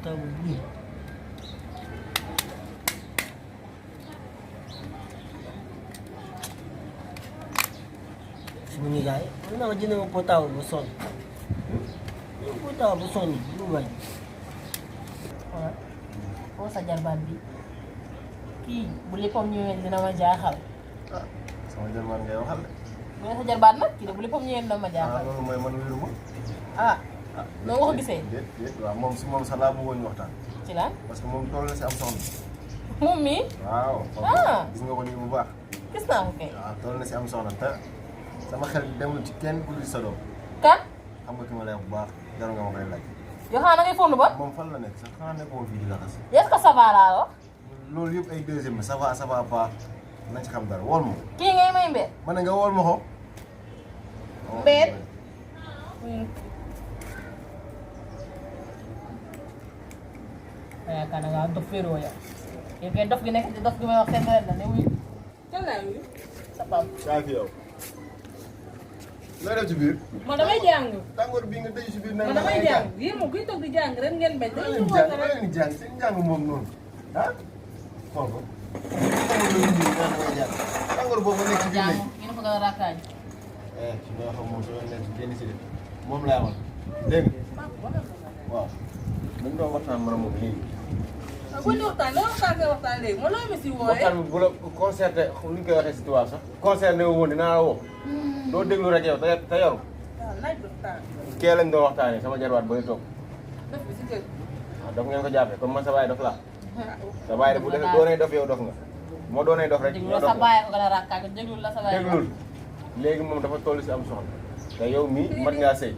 portable bii sama nijaay mën naa jënd ma portable bu sonn portable bu sonn bu bañ voilà foo sa jarbaat bi kii bu léppam ñëwee dina ma jaaxal. ah sama jarbaat ngay waxal de. bu sa jarbaat nag kii de bu léppam ñëwee dina ma jaaxal. loolu mooy man wéru ma. ah noo nga ko gisee. déet waaw moom si moom sax laa bëggoon ñu waxtaan. ci lan parce que moom toll na si am soxna. moom mii. waaw. ah gis nga ko nii bu baax. gis naa ko kay. waaw toll na si am soxna te sama xel demul ci kenn ku dul sa doom. kan. xam nga ki ma lay wax bu baax jarul nga ma koy laaj. yoo xam ne ngay fóonu ba. moom fan la nekk sax xanaa nekkoon fii di laxas. est-ce que ça va laa wax. loolu yëpp ay deuxième ça va pas nañ ci xam dara wool ma ko. kii ngay may mbir. ma ne nga wool ma ko. Mbéet. yaakaar naa ngaa dof féeroo yow. yow kay dof gi nekk ci dof gi may wax seen la ne wuyu. kan laa wuyu. sa pap. saa fi yow. looy def ci biir. man damay jàng. tàngoor bii nga tëj si biir. man damay jàng yéen moom kuy toog di jàng ren ngeen bañ. dañuy woote rek leen di jàng seen jàng moom noonu ah xool ko. tàngoor boobu nekk ci biir jàng léegi. yéen a ko gën a rakkaaj. ci loo xam moom soo nekk ci benn si de moom laa wax dégg nga waaw. dañ doon waxtaan man moom léegi. ah bu ñu waxtaan loo waxtaan ngay waxtaan léegi man loo ma si wooyee. waxtaan bi bu la concerté ni ñu koy waxee si tubaab sax. concerné wu woon dinaa la woo. doo déglu rek yow te yoru. waaw naaj bi waxtaan. kee lañ doon waxtaanee sama jarwaat ba toog. def bi si kër. waaw daf ngeen ko jàppee comme man sa baay dof laa. sa baay de bu defee doonee dof yow dof nga. moo doonee dof rek déglu yow la dof sa nga. baay ko gën a rakkaaj déglu la sa baay. déglul léegi moom dafa toll si am soxna. te yow mii mat ngaa sëy.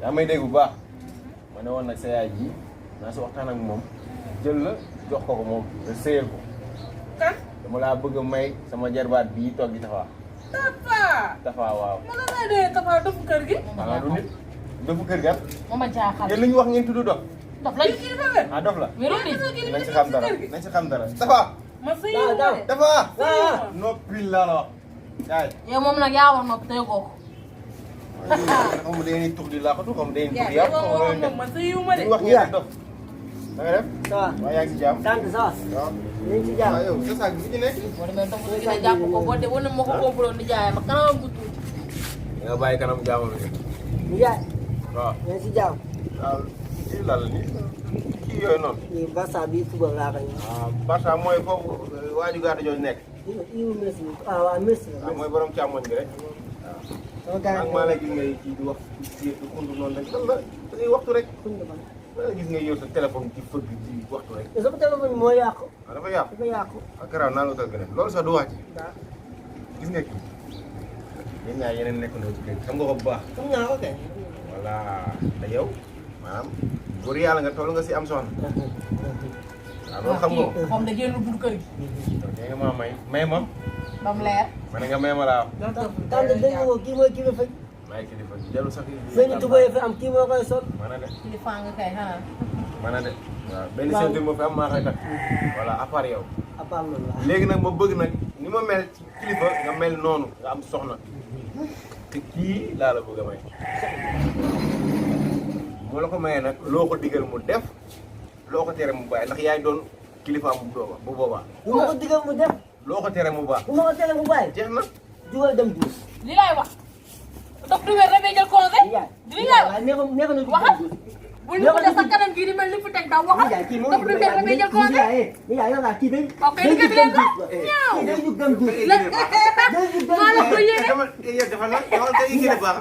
yaa may dégg bu baax. ma ne woon nag sa yaay ji naa si waxtaan ak moom jël la jox ko moom te sëyal ko. kan. dama laa bëgg a may sama jarbaat bii toog di Tafa. Tafa. Tafa waaw. man la lay dee Tafa defu kër gi. xanaa du nit defu kër ga. moo ma jaaxal. yéen li ñu wax ngeen tudd dof. dof lañ. kii dafa wér. ah dof la. wérul di. nañ si xam dara nañ si xam dara. Tafa. man sa yiw ma de. Tafa. waaw. noppi laa la wax. yaay. yow moom nag yaa wax noppi tey kooku. xam nga dañuy tux di laaxatu xam nga dañuy tux yaa yàpp ngi xam nga wax dañuy moom man sa yiw ma de. li wax ngeen dof. da nga def. ça va waaw yaa ngi si jàmm. sant ça va waaw. ñu ngi ci jàmm waaw yow sa saag bi fi nekk. boo demee toog si gën a jàpp ko boo de wane ma ko complot di jaay ma kanam bu tuuti. nga bàyyi kanam jàmm bi. nijaay waaw. ñu ngi ci jàmm waaw kii lal ni kii yooyu noonu. nii Barça bii suba laa koy ah Barça mooy foofu waaju gàtt jooju nekk. iwu Messi ah waaw Messi waaw mooy borom càmmoñ bi rek. sama gars ak maa la gis ngay kii di wax ci xund noonu rek lan la da ngay waxtu rek. maa la gis ngay yor sa téléphone ci fëgg ci waxtu rek. sama téléphone moo yàqu ah dafa yàqu. dafa yàqu ak garaaw naa la utal beneen loolu sax du wax ci. waaw gis nga kii. yéen ñaar yeneen nekk na ci kër xam nga ko bu baax. xam naa ko kay voilà te yow maanaam góor yàlla nga toll nga si am soxna. waaw loolu xam nga ko. moom da génn buntu kër gi. donc nga maa may ma. ba mu leer. ma ne nga may ma laa wax. tànn dégg nga ko kii mooy kilifa maay kilifa jarul sax. benn tubaab fi am kii moo koy sol mën a de kilifa nga kay xanaa. mën a de waaw benn ceinture moo fi am maa koy takk. voilà à part yow. à part loolu waaw léegi nag ma bëgg nag ni ma mel ci kilifa nga mel noonu nga am soxna te kii laa la bëgg a may. moo la ko mayee nag loo ko digal mu def loo ko tere mu bàyyi ndax yaay doon kilifaam bu boobaa. bu ma ko digal mu def loo ko tere mu baax. bu ma ko tere mu bàyyi jeex na. jugal dem duus li laay wax. dof du wér rek day jël congé. nijaay li laay wax. neex na du waxal. bul ñu ko def sa kanam gii di mel ni fi teg daw waxal. nijaay kii moo dof du wér rek day jël congé. nijaay yow laa kii day ok li nga dem dégg duus ñaaw. kii day jug dem duus la day jug dem maa la ko duus yéene. dama yow dafa la yow da ngay gën a baax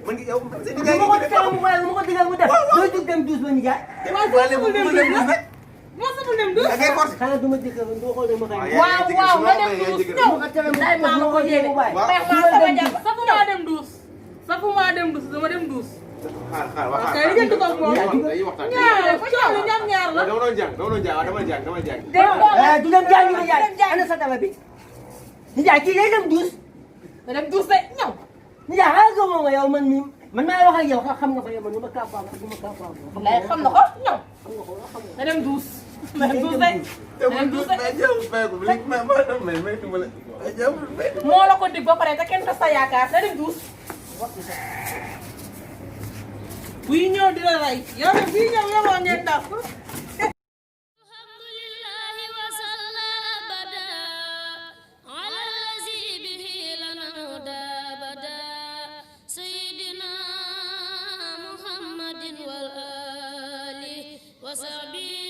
man yow sa bu ma ko tere mu bàyyi bu ma ko digal mu def day jug dem duus ba nijaay moo sama dem du. da ngay forcé. xanaa du ma digal du ma xool ma xëy waaw waaw nga dem duus ñëw. bu ma ko tere mu day maa la ko yéene. mu bàyyi mais maa sama jàpp safu maa dem duus. safu maa dem duus dama dem duus. xaar ok li ngeen di ko moom. dañuy waxtaan. ñaar ko coow ñaar ñaar la. dama doon jàng dama jàng. dégg nga du dem jàngi nijaay ana sa daba bi nijaay kii day dem duus nga dem duus de ñëw. nijaay xaaral ko moom nga yow man mii man maa wax ak yow xam nga ko yow man du ma capable du ma capable lay xam na ko ñëw. xam nga ko xam nga nga dem duus. nga dem duus de. nga dem duus de. moo la ko dig ba pare te kenn tas sa yaakaar nga dem duus. buy ñëw di la rey yow nag bii ñëw yow ngeen daf alhamdulillahi wa salla abada ala allazi bihi lana huda abada sayyidina muhammadin wal ali wa sahbihi